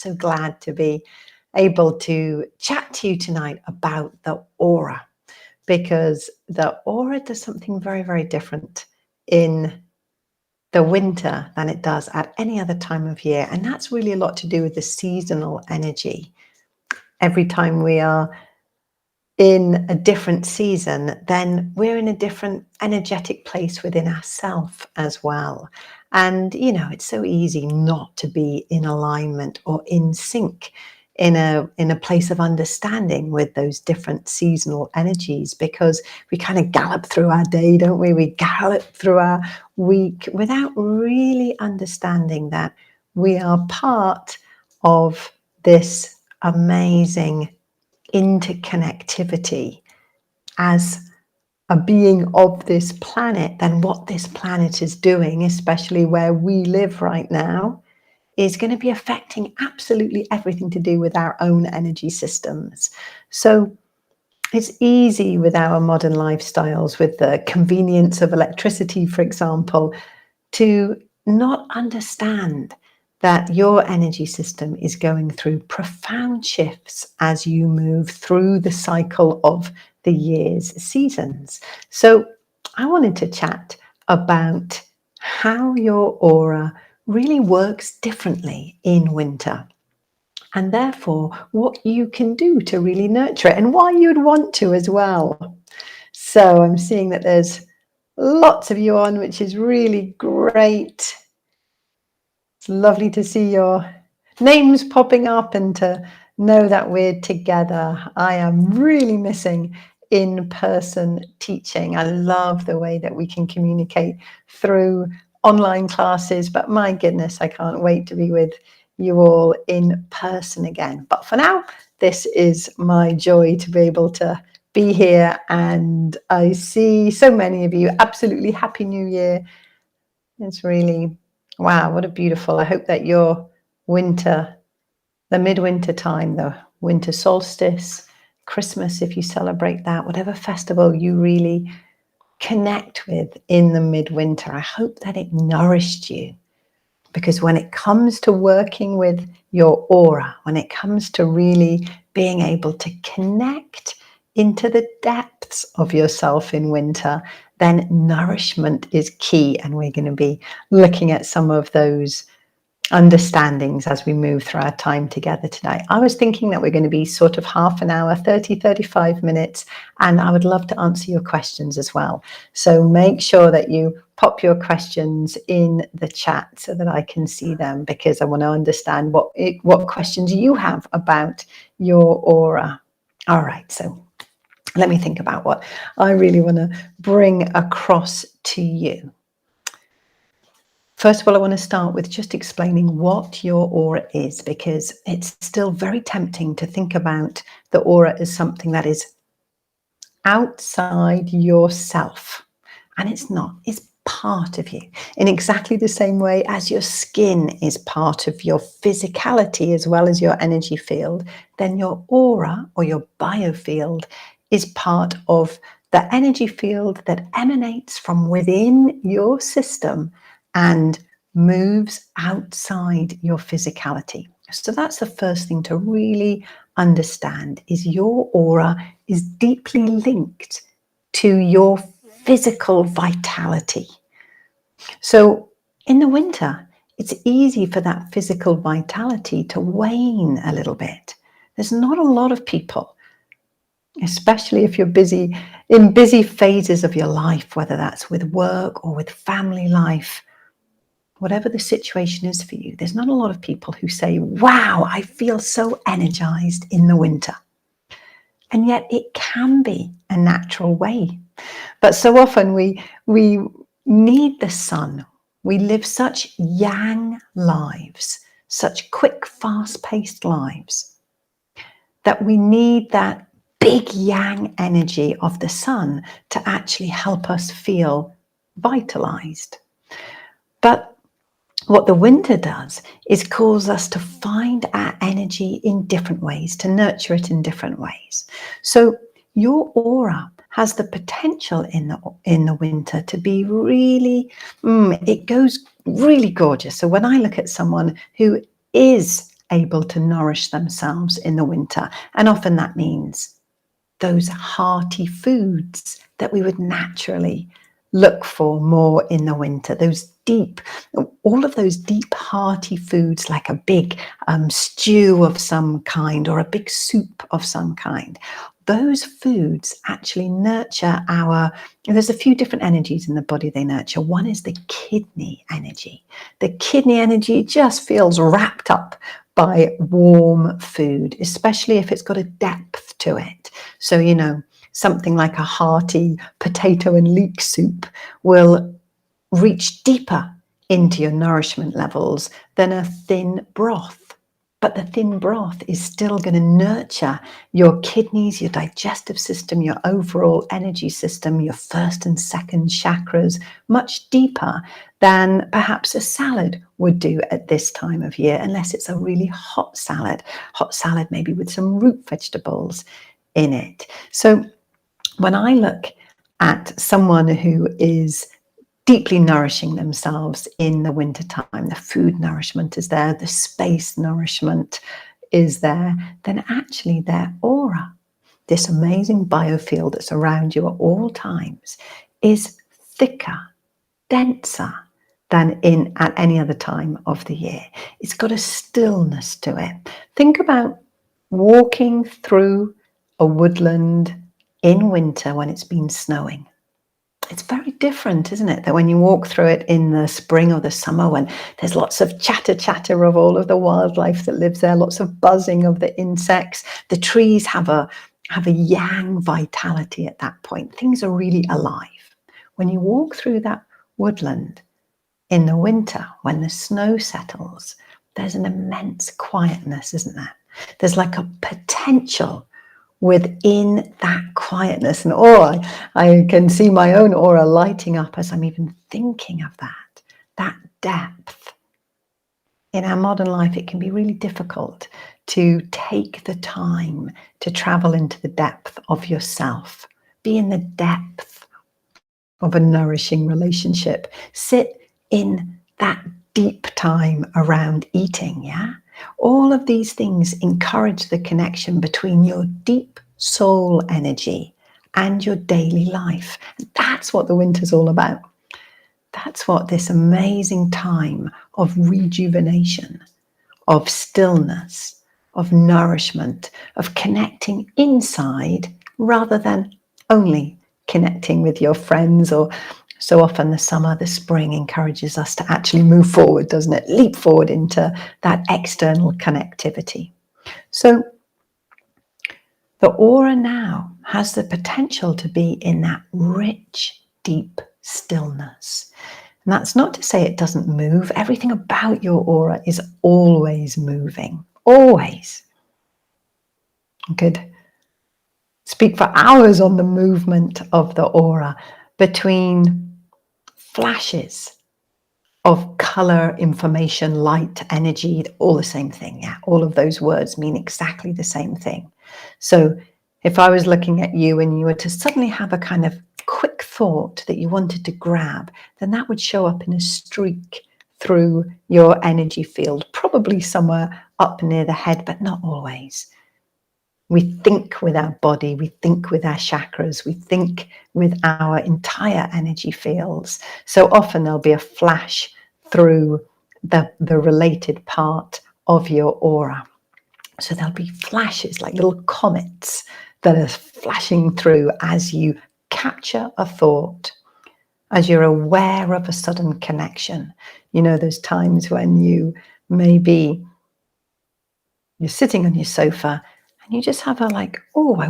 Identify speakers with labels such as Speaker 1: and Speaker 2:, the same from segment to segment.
Speaker 1: So glad to be able to chat to you tonight about the aura, because the aura does something very, very different in the winter than it does at any other time of year. And that's really a lot to do with the seasonal energy. Every time we are in a different season, then we're in a different energetic place within ourselves as well. And, you know, it's so easy not to be in alignment or in sync in a place of understanding with those different seasonal energies, because we kind of gallop through our day, don't we? We gallop through our week without really understanding that we are part of this amazing interconnectivity as a being of this planet. Then what this planet is doing, especially where we live right now, is going to be affecting absolutely everything to do with our own energy systems. So it's easy with our modern lifestyles, with the convenience of electricity, for example, to not understand that your energy system is going through profound shifts as you move through the cycle of the year's seasons. So I wanted to chat about how your aura really works differently in winter, and therefore what you can do to really nurture it and why you'd want to as well. So I'm seeing that there's lots of you on, which is really great. It's lovely to see your names popping up and to know that we're together. I am really missing in-person teaching. I love the way that we can communicate through online classes, but my goodness, I can't wait to be with you all in person again. But for now, this is my joy to be able to be here, and I see so many of you. Absolutely happy New Year. It's really, wow, what a beautiful. I hope that your winter, the midwinter time, the winter solstice, Christmas, if you celebrate that, whatever festival you really connect with in the midwinter, I hope that it nourished you. Because when it comes to working with your aura, when it comes to really being able to connect into the depths of yourself in winter, then nourishment is key. And we're going to be looking at some of those understandings as we move through our time together tonight. I was thinking that we're going to be sort of half an hour, 35 minutes, and I would love to answer your questions as well. So make sure that you pop your questions in the chat so that I can see them, because I want to understand what questions you have about your aura. All right, so let me think about what I really want to bring across to you. First of all, I want to start with just explaining what your aura is, because it's still very tempting to think about the aura as something that is outside yourself. And it's not. It's part of you. In exactly the same way as your skin is part of your physicality as well as your energy field, then your aura or your biofield is part of the energy field that emanates from within your system and moves outside your physicality. So that's the first thing to really understand, is your aura is deeply linked to your physical vitality. So in the winter, it's easy for that physical vitality to wane a little bit. There's not a lot of people, especially if you're busy in busy phases of your life, whether that's with work or with family life. Whatever the situation is for you, there's not a lot of people who say, wow, I feel so energized in the winter. And yet it can be a natural way. But so often we need the sun. We live such yang lives, such quick, fast-paced lives, that we need that big yang energy of the sun to actually help us feel vitalized. But what the winter does is cause us to find our energy in different ways, to nurture it in different ways. So your aura has the potential in the winter to be really, it goes really gorgeous. So when I look at someone who is able to nourish themselves in the winter. And often that means those hearty foods that we would naturally look for more in the winter, all of those deep hearty foods, like a big stew of some kind or a big soup of some kind. Those foods actually nurture there's a few different energies in the body they nurture. One is the kidney energy. The kidney energy just feels wrapped up by warm food, especially if it's got a depth to it. So, something like a hearty potato and leek soup will reach deeper into your nourishment levels than a thin broth. But the thin broth is still going to nurture your kidneys, your digestive system, your overall energy system, your first and second chakras, much deeper than perhaps a salad would do at this time of year, unless it's a really hot salad maybe with some root vegetables in it. So when I look at someone who is deeply nourishing themselves in the wintertime, the food nourishment is there, the space nourishment is there, then actually their aura, this amazing biofield that's around you at all times, is thicker, denser than at any other time of the year. It's got a stillness to it. Think about walking through a woodland in winter when it's been snowing. It's very different, isn't it? That when you walk through it in the spring or the summer, when there's lots of chatter of all of the wildlife that lives there, lots of buzzing of the insects. The trees have a yang vitality at that point. Things are really alive. When you walk through that woodland in the winter, when the snow settles, there's an immense quietness, isn't there? There's like a potential within that quietness. And I can see my own aura lighting up as I'm even thinking of that depth. In our modern life, it can be really difficult to take the time to travel into the depth of yourself, be in the depth of a nourishing relationship, sit in that deep time around eating, yeah? All of these things encourage the connection between your deep soul energy and your daily life. And that's what the winter's all about. That's what this amazing time of rejuvenation, of stillness, of nourishment, of connecting inside rather than only connecting with your friends. Or so often the summer, the spring encourages us to actually move forward, doesn't it? Leap forward into that external connectivity. So the aura now has the potential to be in that rich, deep stillness. And that's not to say it doesn't move. Everything about your aura is always moving, always. I could speak for hours on the movement of the aura between flashes of color, information, light, energy, all the same thing. Yeah, all of those words mean exactly the same thing. So if I was looking at you and you were to suddenly have a kind of quick thought that you wanted to grab, then that would show up in a streak through your energy field, probably somewhere up near the head, but not always. We think with our body, we think with our chakras, we think with our entire energy fields. So often there'll be a flash through the related part of your aura. So there'll be flashes like little comets that are flashing through as you capture a thought, as you're aware of a sudden connection. You know, those times when you're sitting on your sofa and you just have I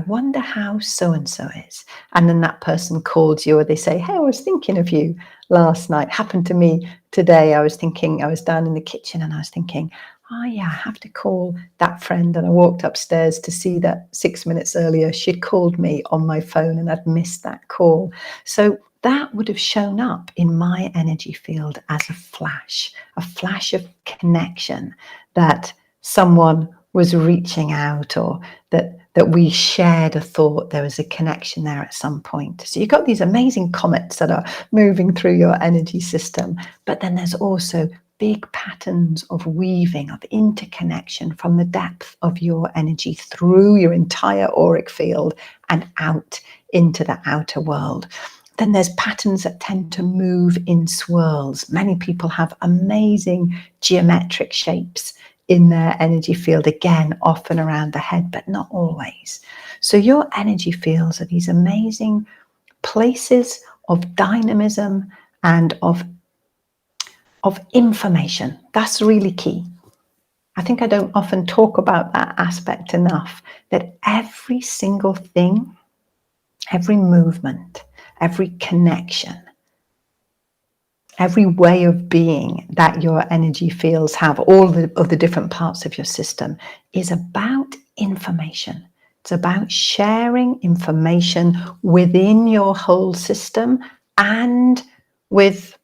Speaker 1: wonder how so-and-so is. And then that person calls you or they say, hey, I was thinking of you last night. Happened to me today. I was down in the kitchen and I was thinking, oh yeah, I have to call that friend. And I walked upstairs to see that 6 minutes earlier, she'd called me on my phone and I'd missed that call. So that would have shown up in my energy field as a flash of connection, that someone was reaching out, or that we shared a thought, there was a connection there at some point. So you've got these amazing comets that are moving through your energy system, but then there's also big patterns of weaving, of interconnection from the depth of your energy through your entire auric field and out into the outer world. Then there's patterns that tend to move in swirls. Many people have amazing geometric shapes in their energy field, again, often around the head, but not always. So your energy fields are these amazing places of dynamism and of information. That's really key. I think I don't often talk about that aspect enough, that every single thing, every movement, every connection, every way of being that your energy fields have, all of the different parts of your system, is about information. It's about sharing information within your whole system and with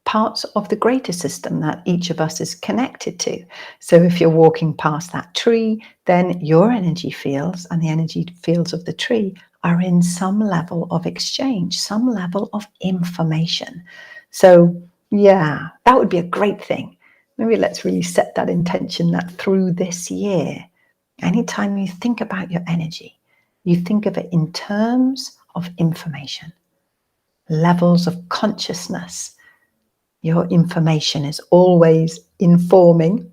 Speaker 1: parts of the greater system that each of us is connected to. So if you're walking past that tree, then your energy fields and the energy fields of the tree are in some level of exchange, some level of information. So yeah, that would be a great thing. Maybe let's really set that intention that through this year, anytime you think about your energy, you think of it in terms of information, levels of consciousness. Your information is always informing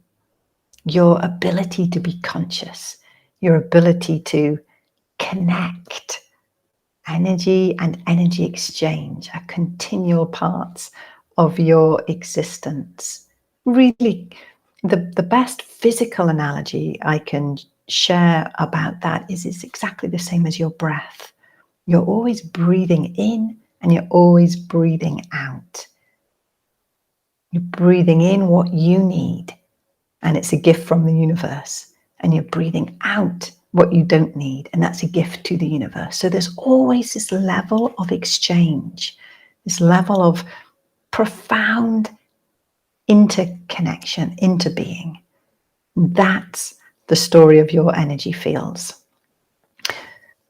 Speaker 1: your ability to be conscious, your ability to connect. Energy and energy exchange are continual parts of your existence. Really, the best physical analogy I can share about that is it's exactly the same as your breath. You're always breathing in and you're always breathing out. You're breathing in what you need, and it's a gift from the universe. And you're breathing out what you don't need, and that's a gift to the universe. So there's always this level of exchange, this level of profound interconnection, interbeing. That's the story of your energy fields.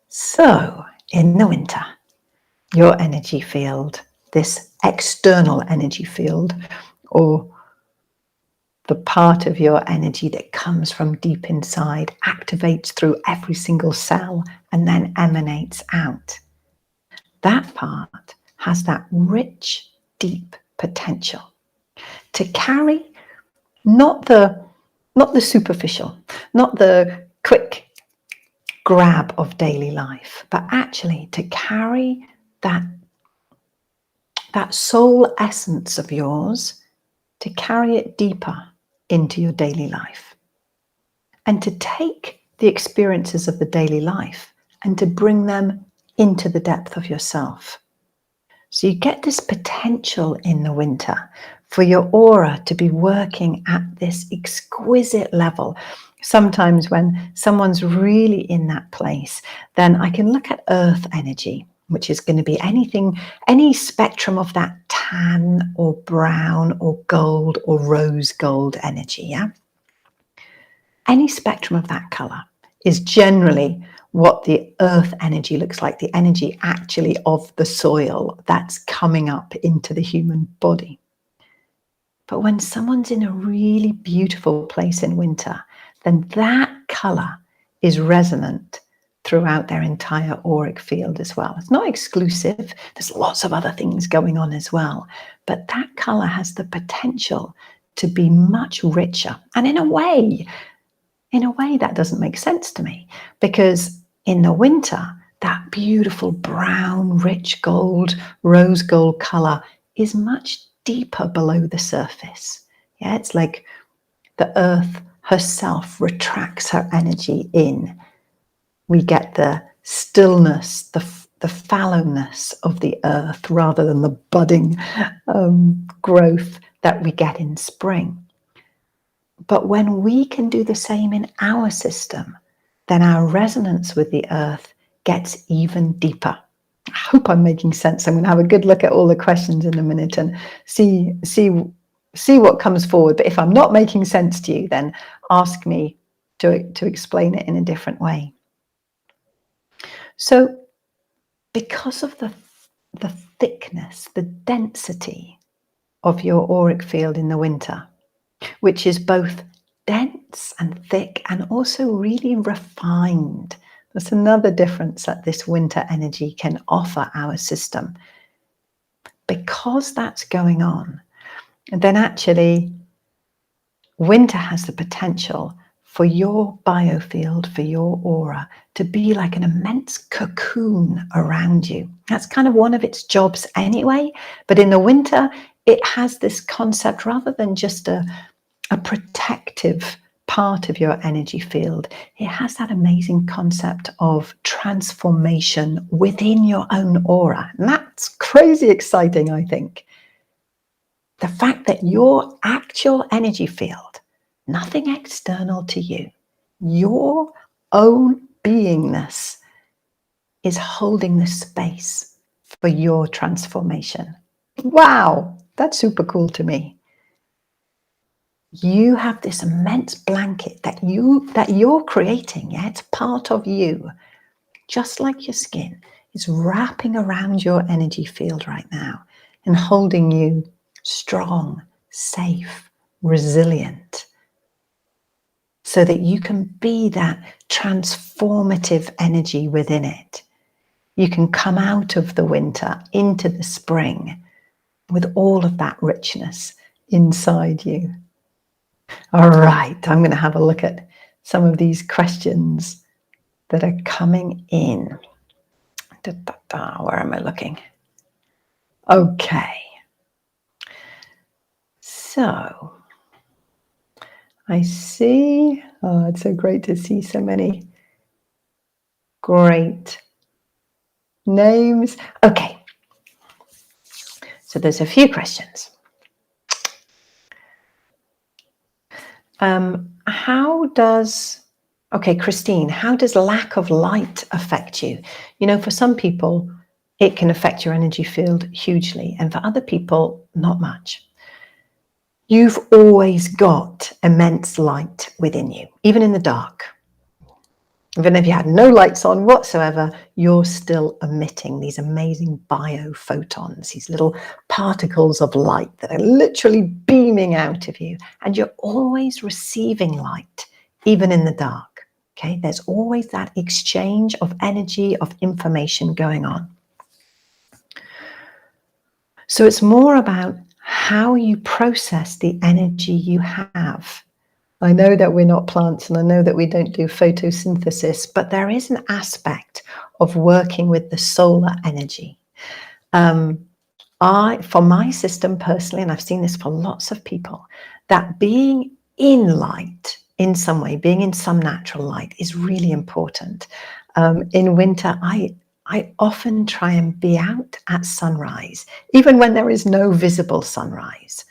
Speaker 1: So in the winter, your energy field, this external energy field, or the part of your energy that comes from deep inside, activates through every single cell and then emanates out. That part has that rich, deep potential to carry not the superficial, not the quick grab of daily life, but actually to carry that soul essence of yours, to carry it deeper into your daily life. And to take the experiences of the daily life and to bring them into the depth of yourself. So you get this potential in the winter for your aura to be working at this exquisite level. Sometimes when someone's really in that place, then I can look at earth energy, which is going to be anything, any spectrum of that tan or brown or gold or rose gold energy, yeah? Any spectrum of that color is generally what the earth energy looks like, the energy actually of the soil that's coming up into the human body. But when someone's in a really beautiful place in winter, then that color is resonant throughout their entire auric field as well. It's not exclusive. There's lots of other things going on as well. But that color has the potential to be much richer. And in a way that doesn't make sense to me, because in the winter, that beautiful brown, rich gold, rose gold color is much deeper below the surface. Yeah, it's like the earth herself retracts her energy in. We get the stillness, the fallowness of the earth rather than the budding growth that we get in spring. But when we can do the same in our system, then our resonance with the earth gets even deeper. I hope I'm making sense. I'm going to have a good look at all the questions in a minute and see what comes forward. But if I'm not making sense to you, then ask me to explain it in a different way. So because of the thickness, the density of your auric field in the winter, which is both dense and thick and also really refined. That's another difference that this winter energy can offer our system. Because that's going on, then actually winter has the potential for your biofield, for your aura, to be like an immense cocoon around you. That's kind of one of its jobs anyway. But in the winter, it has this concept, rather than just a protective part of your energy field, it has that amazing concept of transformation within your own aura. And that's crazy exciting, I think. The fact that your actual energy field, nothing external to you, your own beingness, is holding the space for your transformation. Wow, that's super cool to me. You have this immense blanket that you're creating. Yeah, it's part of you, just like your skin. It's wrapping around your energy field right now and holding you strong, safe, resilient, so that you can be that transformative energy within it. You can come out of the winter into the spring with all of that richness inside you. All right, I'm going to have a look at some of these questions that are coming in. Where am I looking? Okay. So I see, oh, it's so great to see so many great names. Okay. So there's a few questions. Christine, how does lack of light affect you? You know, for some people, it can affect your energy field hugely, and for other people, not much. You've always got immense light within you, even in the dark. Even if you had no lights on whatsoever, you're still emitting these amazing biophotons, these little particles of light that are literally beaming out of you. And you're always receiving light, even in the dark. Okay, there's always that exchange of energy, of information going on. So it's more about how you process the energy you have. I know that we're not plants, and I know that we don't do photosynthesis, but there is an aspect of working with the solar energy. For my system personally, and I've seen this for lots of people, that being in light in some way, being in some natural light, is really important. In winter, I often try and be out at sunrise, even when there is no visible sunrise.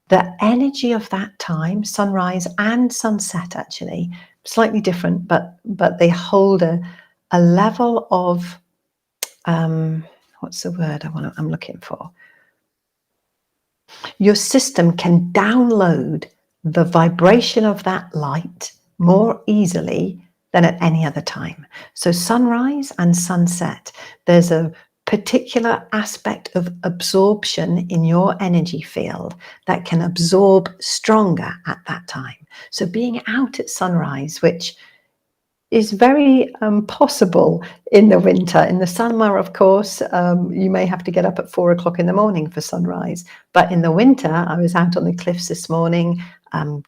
Speaker 1: The energy of that time, sunrise and sunset, actually, slightly different, but they hold a level of, what's the word I'm looking for? Your system can download the vibration of that light more easily than at any other time. So sunrise and sunset, there's a particular aspect of absorption in your energy field that can absorb stronger at that time. So being out at sunrise, which is very possible in the winter. In the summer, of course, you may have to get up at 4 o'clock in the morning for sunrise. But in the winter, I was out on the cliffs this morning,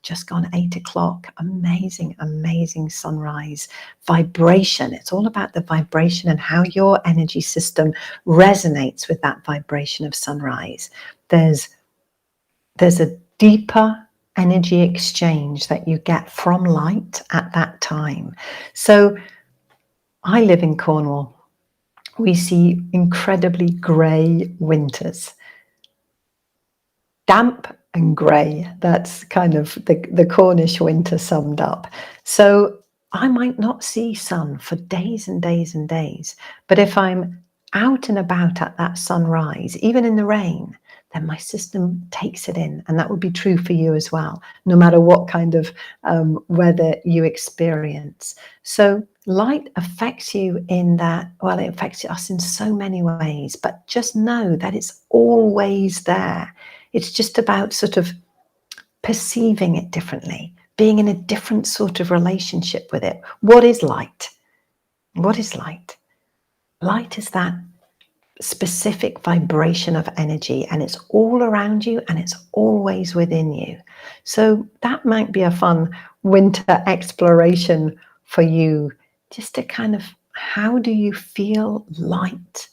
Speaker 1: just gone 8 o'clock. Amazing, amazing sunrise. Vibration. It's all about the vibration and how your energy system resonates with that vibration of sunrise. There's a deeper energy exchange that you get from light at that time. So I live in Cornwall. We see incredibly grey winters. Damp and grey, that's kind of the Cornish winter summed up. So I might not see sun for days and days and days. But if I'm out and about at that sunrise, even in the rain, then my system takes it in. And that would be true for you as well, no matter what kind of weather you experience. So light affects you in that, well, it affects us in so many ways, but just know that it's always there. It's just about sort of perceiving it differently, being in a different sort of relationship with it. What is light? What is light? Light is that specific vibration of energy, and it's all around you and it's always within you. So that might be a fun winter exploration for you, just to kind of, how do you feel light?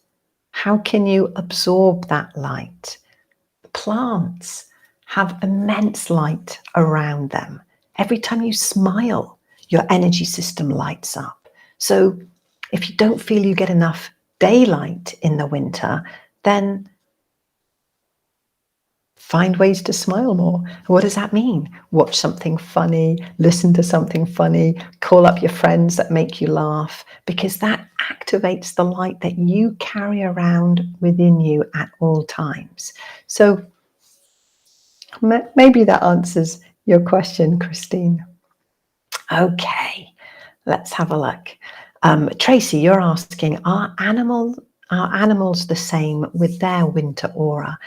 Speaker 1: How can you absorb that light? Plants have immense light around them. Every time you smile, your energy system lights up. So if you don't feel you get enough daylight in the winter, then find ways to smile more. What does that mean? Watch something funny, listen to something funny, call up your friends that make you laugh, because that activates the light that you carry around within you at all times. So maybe that answers your question, Christine. Okay, let's have a look. Tracy, you're asking, are animals the same with their winter aura?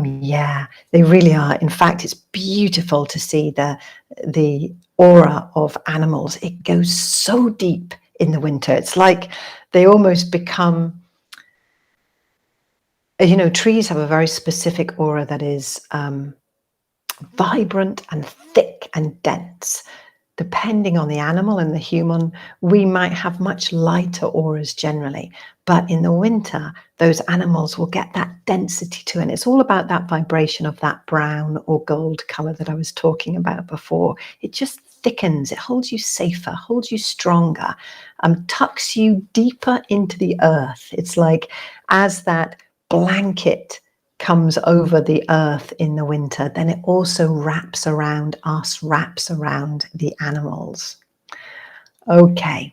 Speaker 1: Yeah, they really are. In fact, it's beautiful to see the aura of animals. It goes so deep in the winter. It's like they almost become, trees have a very specific aura that is vibrant and thick and dense. Depending on the animal and the human, we might have much lighter auras generally, but in the winter, those animals will get that density too. And it's all about that vibration of that brown or gold color that I was talking about before. It just thickens, it holds you safer, holds you stronger, tucks you deeper into the earth. It's like as that blanket comes over the earth in the winter, then it also wraps around us, wraps around the animals. Okay,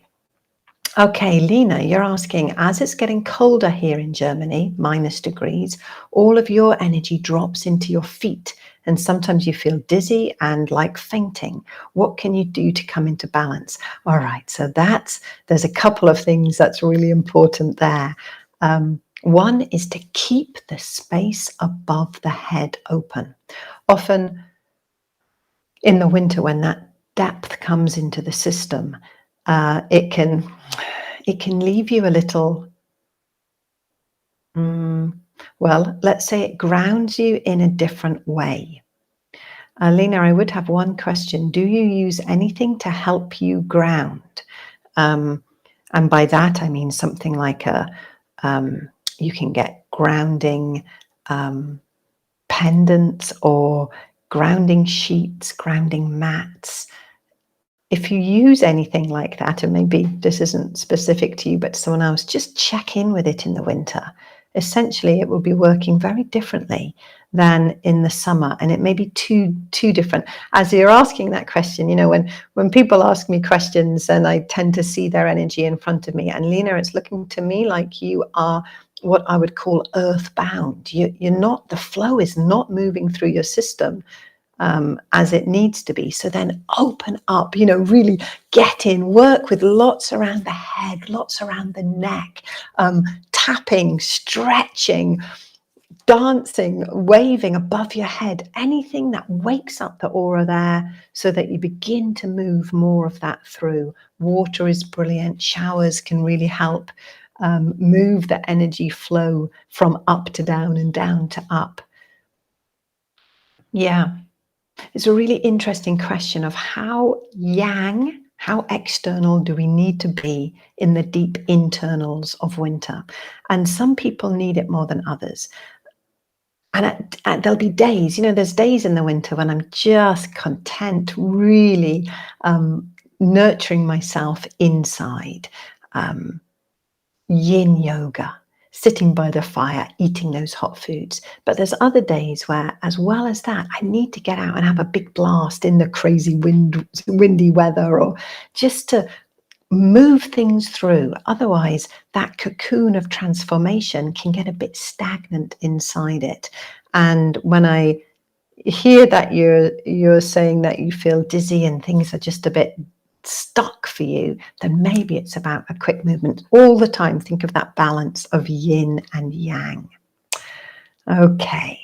Speaker 1: Lena, you're asking, as it's getting colder here in Germany, -degrees, all of your energy drops into your feet, and sometimes you feel dizzy and like fainting. What can you do to come into balance? All right, so there's a couple of things that's really important there. One is to keep the space above the head open. Often in the winter, when that depth comes into the system, it can leave you a little, well, let's say it grounds you in a different way. Lena, I would have one question. Do you use anything to help you ground? And by that, I mean something like you can get grounding pendants or grounding sheets, grounding mats. If you use anything like that, and maybe this isn't specific to you, but someone else, just check in with it in the winter. Essentially, it will be working very differently than in the summer, and it may be too different. As you're asking that question, when people ask me questions, and I tend to see their energy in front of me, and Lena, it's looking to me like you are what I would call earthbound. You're not, the flow is not moving through your system as it needs to be. So then open up, really get in, work with lots around the head, lots around the neck, tapping, stretching, dancing, waving above your head, anything that wakes up the aura there so that you begin to move more of that through. Water is brilliant. Showers can really help move the energy flow from up to down and down to up. Yeah. It's a really interesting question of how yang, how external do we need to be in the deep internals of winter? And some people need it more than others. And there'll be days, there's days in the winter when I'm just content, really nurturing myself inside. Yin yoga, sitting by the fire, eating those hot foods. But there's other days where, as well as that, I need to get out and have a big blast in the crazy windy weather, or just to move things through. Otherwise, that cocoon of transformation can get a bit stagnant inside it. And when I hear that you're saying that you feel dizzy and things are just a bit stuck for you, then maybe it's about a quick movement. All the time, think of that balance of yin and yang. Okay.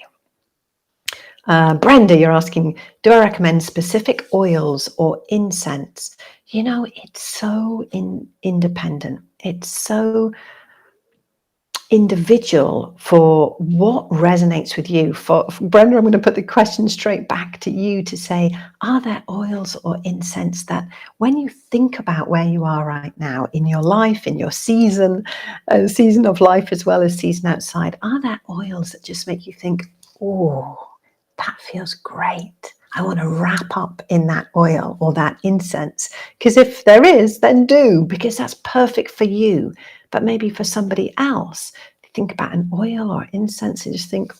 Speaker 1: Brenda, you're asking, do I recommend specific oils or incense? You know, it's so independent. It's so individual for what resonates with you. For Brenda, I'm going to put the question straight back to you to say, are there oils or incense that when you think about where you are right now in your life, in your season of life as well as season outside, are there oils that just make you think, oh, that feels great. I want to wrap up in that oil or that incense. Because if there is, then do, because that's perfect for you. But maybe for somebody else, think about an oil or incense and just think,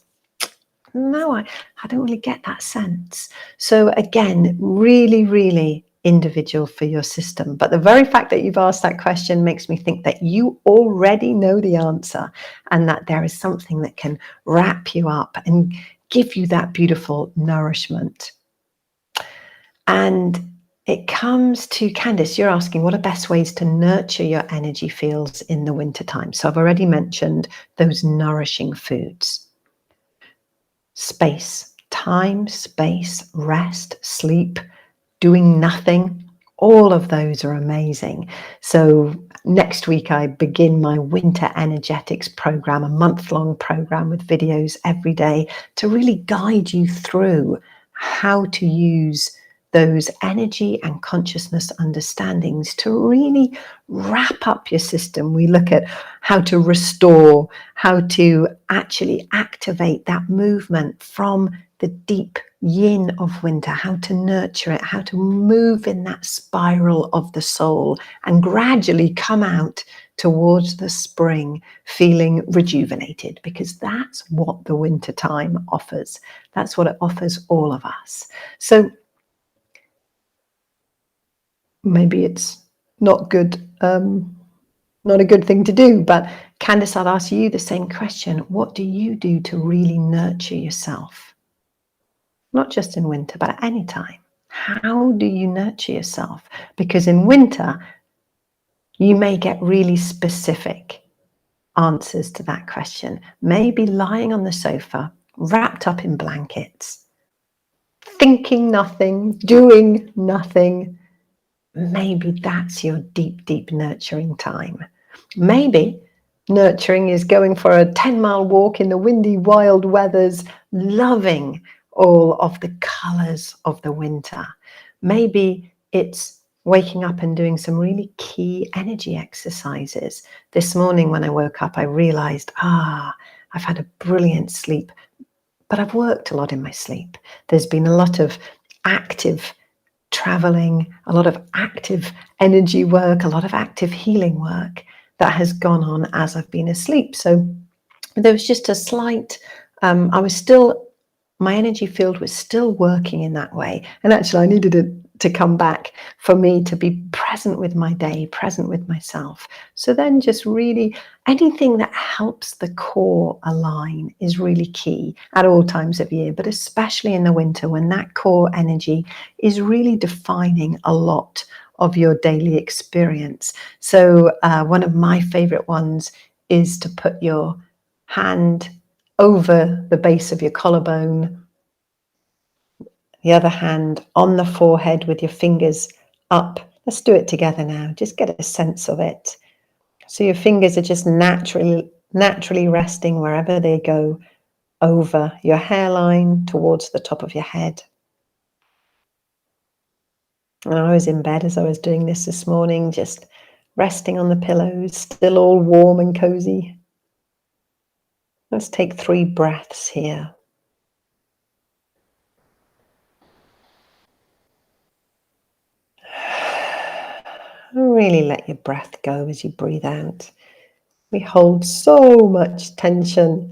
Speaker 1: no, I don't really get that sense. So again, really, really individual for your system. But the very fact that you've asked that question makes me think that you already know the answer and that there is something that can wrap you up and give you that beautiful nourishment. And it comes to Candice, you're asking what are best ways to nurture your energy fields in the wintertime. So I've already mentioned those nourishing foods. Space, time, space, rest, sleep, doing nothing. All of those are amazing. So next week I begin my winter energetics program, a month-long program with videos every day to really guide you through how to use those energy and consciousness understandings to really wrap up your system. We look at how to restore, how to actually activate that movement from the deep yin of winter, how to nurture it, how to move in that spiral of the soul and gradually come out towards the spring feeling rejuvenated, because that's what the winter time offers. That's what it offers all of us. So maybe it's not good, not a good thing to do, but Candice, I'll ask you the same question. What do you do to really nurture yourself? Not just in winter, but at any time. How do you nurture yourself? Because in winter, you may get really specific answers to that question. Maybe lying on the sofa, wrapped up in blankets, thinking nothing, doing nothing. Maybe that's your deep, deep nurturing time. Maybe nurturing is going for a 10-mile walk in the windy, wild weathers, loving all of the colors of the winter. Maybe it's waking up and doing some really key energy exercises. This morning when I woke up, I realized, I've had a brilliant sleep, but I've worked a lot in my sleep. There's been a lot of active traveling, a lot of active energy work, a lot of active healing work that has gone on as I've been asleep. So there was just a slight, my energy field was still working in that way. And actually I needed it to come back for me to be present with my day, present with myself. So then just really anything that helps the core align is really key at all times of year, but especially in the winter when that core energy is really defining a lot of your daily experience. So one of my favorite ones is to put your hand over the base of your collarbone, the other hand on the forehead with your fingers up. Let's do it together now. Just get a sense of it. So your fingers are just naturally resting wherever they go over your hairline towards the top of your head. And I was in bed as I was doing this morning, just resting on the pillows, still all warm and cozy. Let's take 3 breaths here. Really let your breath go as you breathe out. We hold so much tension,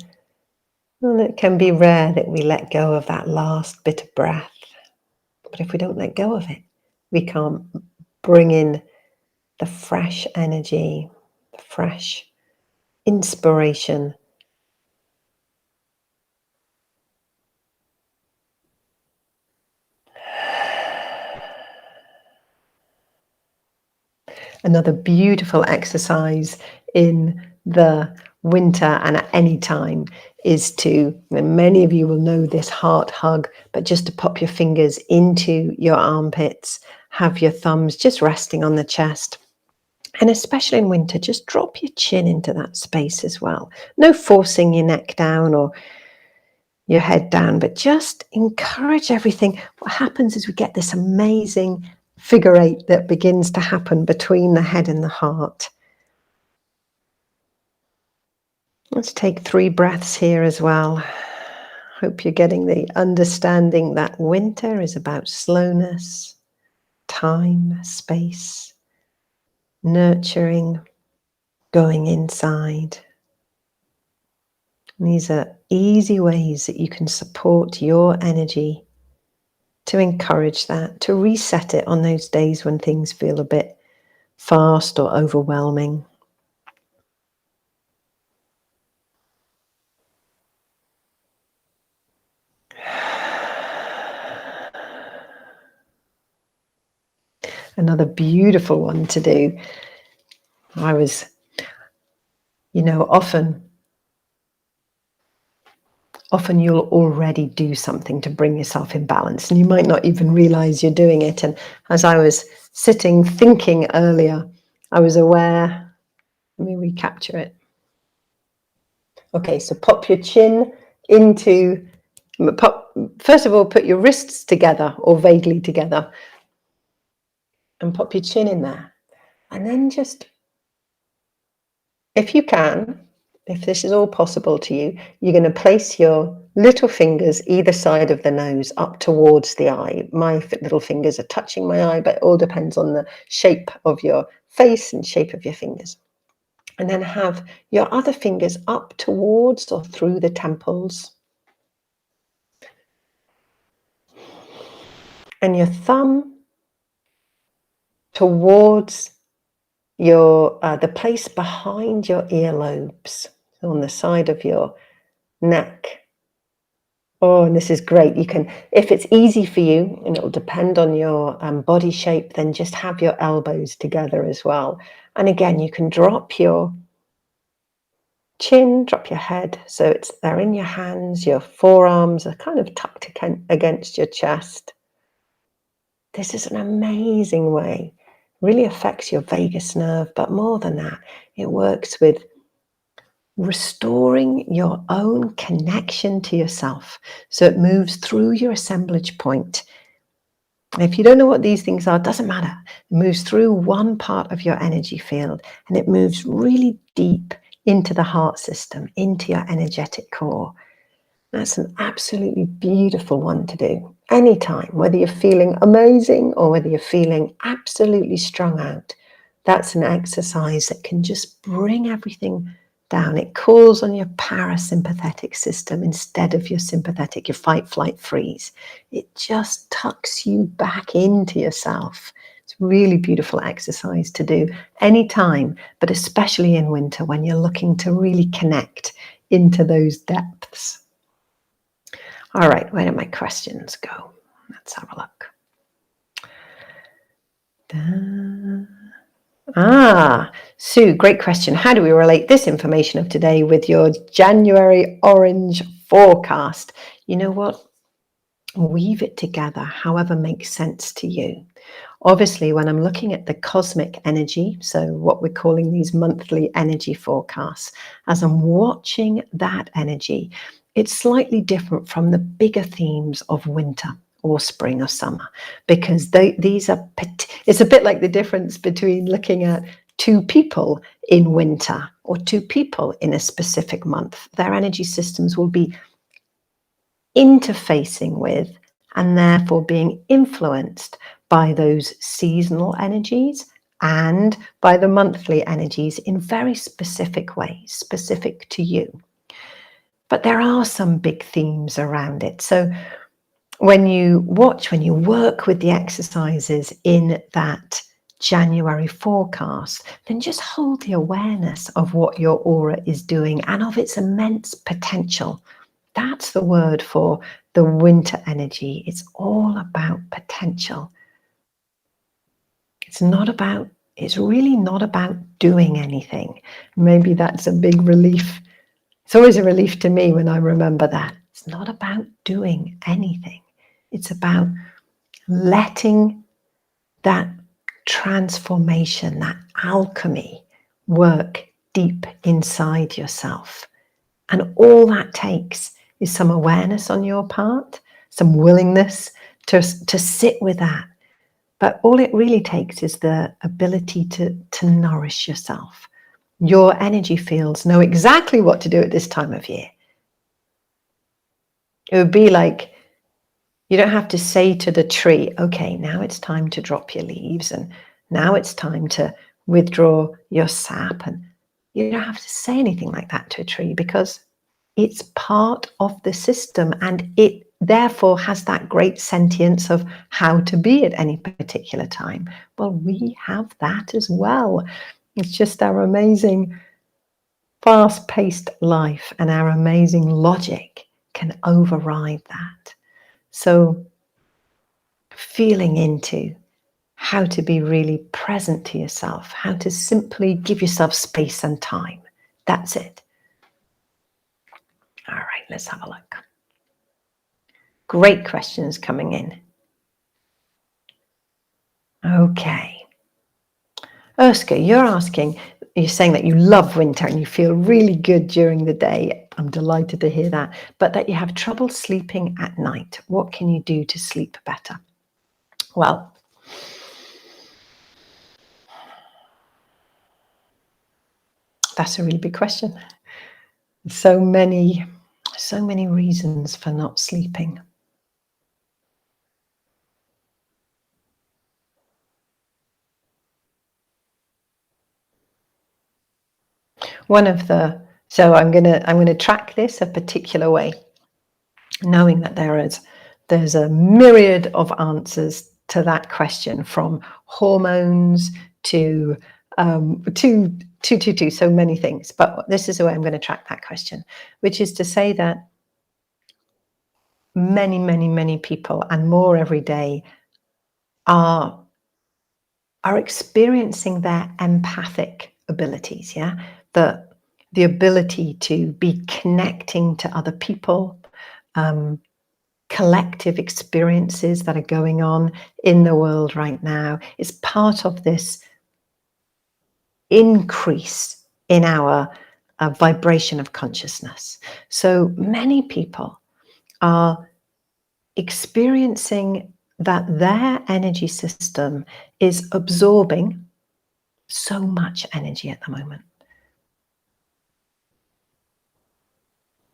Speaker 1: and it can be rare that we let go of that last bit of breath. But if we don't let go of it, we can't bring in the fresh energy, the fresh inspiration. Another beautiful exercise in the winter and at any time is to, and many of you will know this heart hug, but just to pop your fingers into your armpits, have your thumbs just resting on the chest. And especially in winter, just drop your chin into that space as well. No forcing your neck down or your head down, but just encourage everything. What happens is we get this amazing figure eight that begins to happen between the head and the heart. Let's take 3 breaths here as well. Hope you're getting the understanding that winter is about slowness, time, space, nurturing, going inside. And these are easy ways that you can support your energy to encourage that, to reset it on those days when things feel a bit fast or overwhelming. Another beautiful one to do. I was, often you'll already do something to bring yourself in balance and you might not even realize you're doing it. And as I was sitting thinking earlier, I was aware, let me recapture it. Okay, so pop your chin into, first of all, put your wrists together or vaguely together and pop your chin in there. And then just, if you can, if this is all possible to you, you're going to place your little fingers either side of the nose up towards the eye. My little fingers are touching my eye, but it all depends on the shape of your face and shape of your fingers. And then have your other fingers up towards or through the temples. And your thumb towards your the place behind your earlobes, on the side of your neck. Oh, and this is great. You can, if it's easy for you, and it'll depend on your body shape, then just have your elbows together as well. And again, you can drop your chin, drop your head, so they're in your hands. Your forearms are kind of tucked against your chest. This is an amazing way. Really affects your vagus nerve, but more than that, it works with restoring your own connection to yourself. So it moves through your assemblage point. If you don't know what these things are, it doesn't matter. It moves through one part of your energy field and it moves really deep into the heart system, into your energetic core. That's an absolutely beautiful one to do anytime, whether you're feeling amazing or whether you're feeling absolutely strung out. That's an exercise that can just bring everything down. It calls on your parasympathetic system instead of your sympathetic, your fight, flight, freeze. It just tucks you back into yourself. It's a really beautiful exercise to do anytime, but especially in winter when you're looking to really connect into those depths. All right, where did my questions go? Let's have a look. Sue, great question. How do we relate this information of today with your January orange forecast? You know what? Weave it together, however makes sense to you. Obviously, when I'm looking at the cosmic energy, so what we're calling these monthly energy forecasts, as I'm watching that energy, it's slightly different from the bigger themes of winter or spring or summer, because these are, it's a bit like the difference between looking at 2 people in winter or 2 people in a specific month. Their energy systems will be interfacing with and therefore being influenced by those seasonal energies and by the monthly energies in very specific ways, specific to you. But there are some big themes around it. So when you work with the exercises in that January forecast, then just hold the awareness of what your aura is doing and of its immense potential. That's the word for the winter energy. It's all about potential. It's not about it's really not about doing anything. Maybe that's a big relief. It's always a relief to me when I remember that. It's not about doing anything. It's about letting that transformation, that alchemy work deep inside yourself. And all that takes is some awareness on your part, some willingness to sit with that. But all it really takes is the ability to nourish yourself. Your energy fields know exactly what to do at this time of year. It would be like, you don't have to say to the tree, okay, now it's time to drop your leaves, and now it's time to withdraw your sap. And you don't have to say anything like that to a tree, because it's part of the system, and it therefore has that great sentience of how to be at any particular time. Well, we have that as well. It's just our amazing fast-paced life and our amazing logic can override that. So feeling into how to be really present to yourself, how to simply give yourself space and time. That's it. All right, let's have a look. Great questions coming in. Okay. Erska, you're saying that you love winter and you feel really good during the day. I'm delighted to hear that. But that you have trouble sleeping at night. What can you do to sleep better? Well, that's a really big question. So many reasons for not sleeping. So I'm gonna track this a particular way, knowing that there's a myriad of answers to that question, from hormones to so many things. But this is the way I'm going to track that question, which is to say that many people, and more every day, are experiencing their empathic abilities, the ability to be connecting to other people, collective experiences that are going on in the world right now is part of this increase in our vibration of consciousness. So many people are experiencing that their energy system is absorbing so much energy at the moment.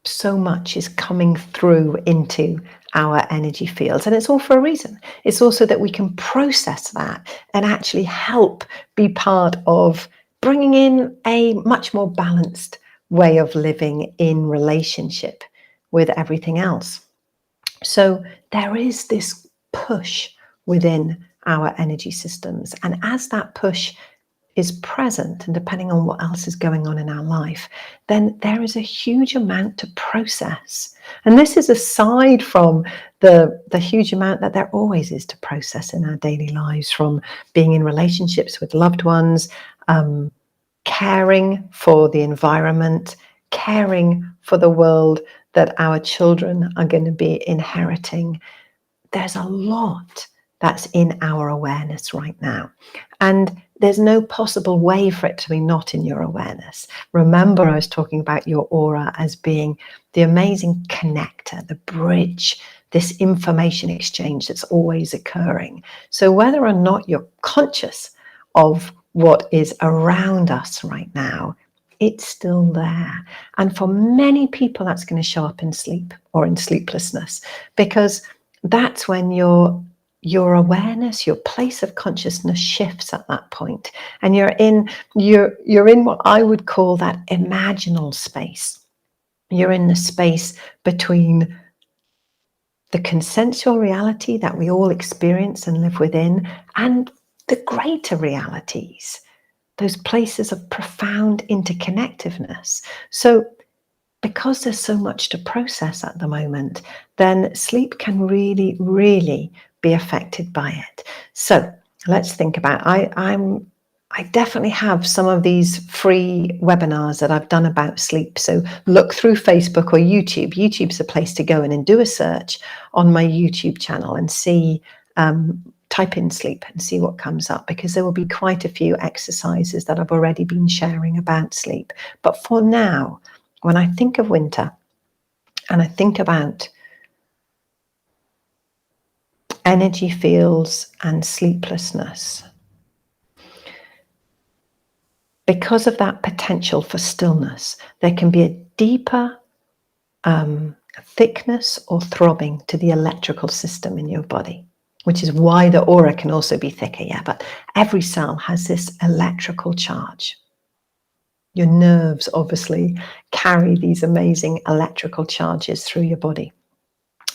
Speaker 1: So much is coming through into our energy fields, and it's all for a reason. It's also that we can process that and actually help be part of bringing in a much more balanced way of living in relationship with everything else. So there is this push within our energy systems, and as that push is present, and depending on what else is going on in our life, then there is a huge amount to process. And this is aside from the huge amount that there always is to process in our daily lives, from being in relationships with loved ones, caring for the environment, caring for the world that our children are going to be inheriting. There's a lot that's in our awareness right now. And there's no possible way for it to be not in your awareness. Remember, I was talking about your aura as being the amazing connector, the bridge, this information exchange that's always occurring. So whether or not you're conscious of what is around us right now, it's still there. And for many people, that's going to show up in sleep or in sleeplessness, because that's when your awareness, your place of consciousness shifts at that point, and you're in what I would call that imaginal space. You're in the space between the consensual reality that we all experience and live within, and the greater realities, those places of profound interconnectiveness. So because there's so much to process at the moment, then sleep can really be affected by it. So let's think about, I'm I definitely have some of these free webinars that I've done about sleep. So look through Facebook or YouTube. YouTube's a place to go in and do a search on my YouTube channel and see, type in sleep and see what comes up, because there will be quite a few exercises that I've already been sharing about sleep. But for now, when I think of winter and I think about energy fields and sleeplessness, because of that potential for stillness, there can be a deeper thickness or throbbing to the electrical system in your body, which is why the aura can also be thicker. Yeah, but every cell has this electrical charge. Your nerves obviously carry these amazing electrical charges through your body.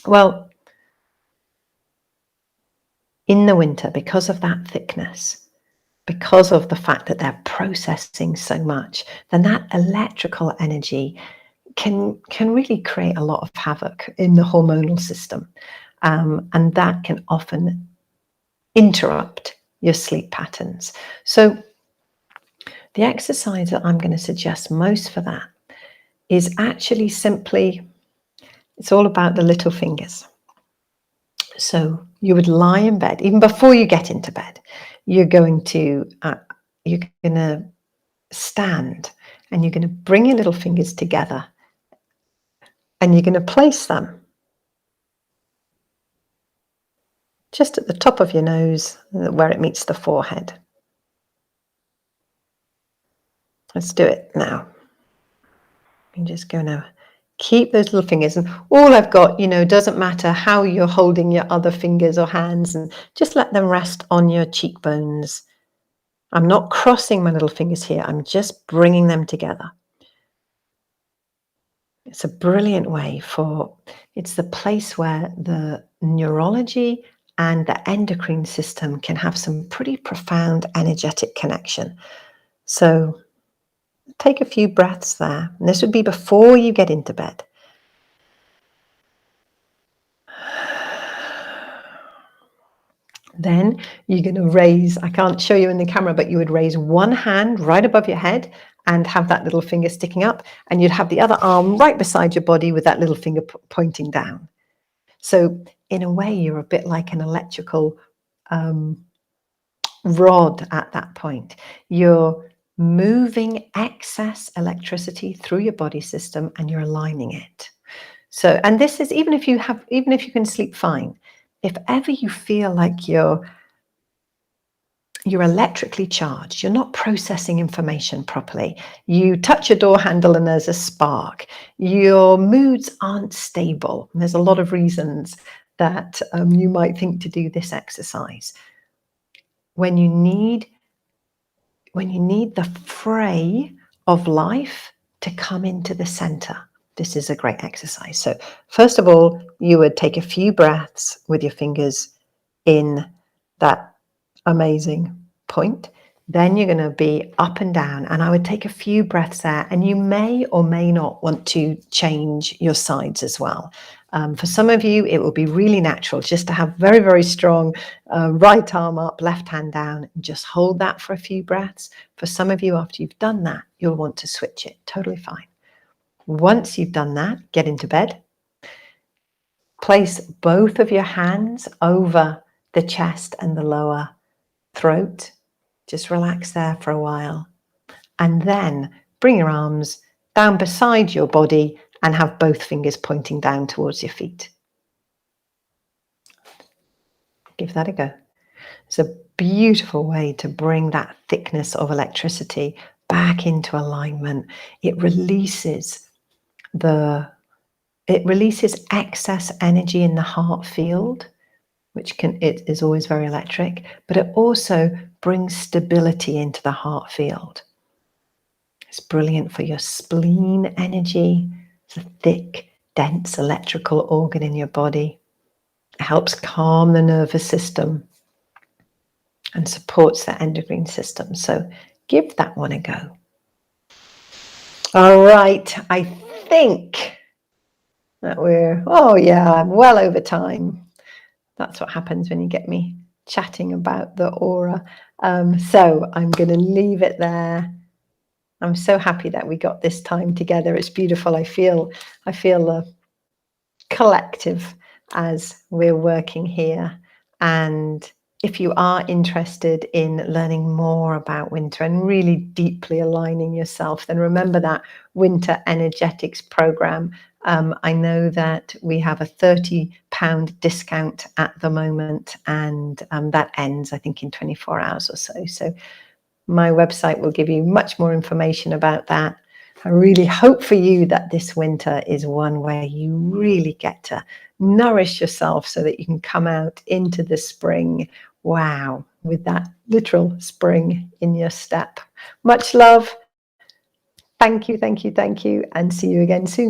Speaker 1: Well, in the winter, because of that thickness, because of the fact that they're processing so much, then that electrical energy can really create a lot of havoc in the hormonal system. And that can often interrupt your sleep patterns. So the exercise that I'm going to suggest most for that is actually simply, it's all about the little fingers. So you would lie in bed, even before you get into bed, you're going to stand and you're going to bring your little fingers together and you're going to place them just at the top of your nose where it meets the forehead. Let's do it now. I'm just going to keep those little fingers, and all I've got, doesn't matter how you're holding your other fingers or hands, and just let them rest on your cheekbones. I'm not crossing my little fingers here. I'm just bringing them together. It's a brilliant way it's the place where the neurology and the endocrine system can have some pretty profound energetic connection. So take a few breaths there. And this would be before you get into bed. Then you're going to raise, I can't show you in the camera, but you would raise one hand right above your head and have that little finger sticking up, and you'd have the other arm right beside your body with that little finger pointing down. So in a way, you're a bit like an electrical rod at that point. You're moving excess electricity through your body system and you're aligning it. So, and this is even if you can sleep fine, if ever you feel like you're electrically charged, you're not processing information properly, you touch your door handle and there's a spark, your moods aren't stable, and there's a lot of reasons that you might think to do this exercise. When you need the fray of life to come into the center, this is a great exercise. So first of all, you would take a few breaths with your fingers in that amazing point. Then you're going to be up and down, and I would take a few breaths there, and you may or may not want to change your sides as well. For some of you, it will be really natural just to have very, very strong right arm up, left hand down, and just hold that for a few breaths. For some of you, after you've done that, you'll want to switch it. Totally fine. Once you've done that, get into bed. Place both of your hands over the chest and the lower throat. Just relax there for a while. And then bring your arms down beside your body and have both fingers pointing down towards your feet. Give that a go. It's a beautiful way to bring that thickness of electricity back into alignment. It releases excess energy in the heart field, it is always very electric, but it also brings stability into the heart field. It's brilliant for your spleen energy. It's a thick, dense electrical organ in your body. It helps calm the nervous system and supports the endocrine system. So give that one a go. All right, I think that I'm well over time. That's what happens when you get me chatting about the aura. So I'm going to leave it there. I'm so happy that we got this time together. It's beautiful. I feel collective as we're working here. And if you are interested in learning more about winter and really deeply aligning yourself, then remember that Winter Energetics program. I know that we have a £30 discount at the moment, and that ends, I think, in 24 hours or so. So my website will give you much more information about that. I really hope for you that this winter is one where you really get to nourish yourself so that you can come out into the spring, wow, with that literal spring in your step. Much love. Thank you, thank you, thank you, and see you again soon.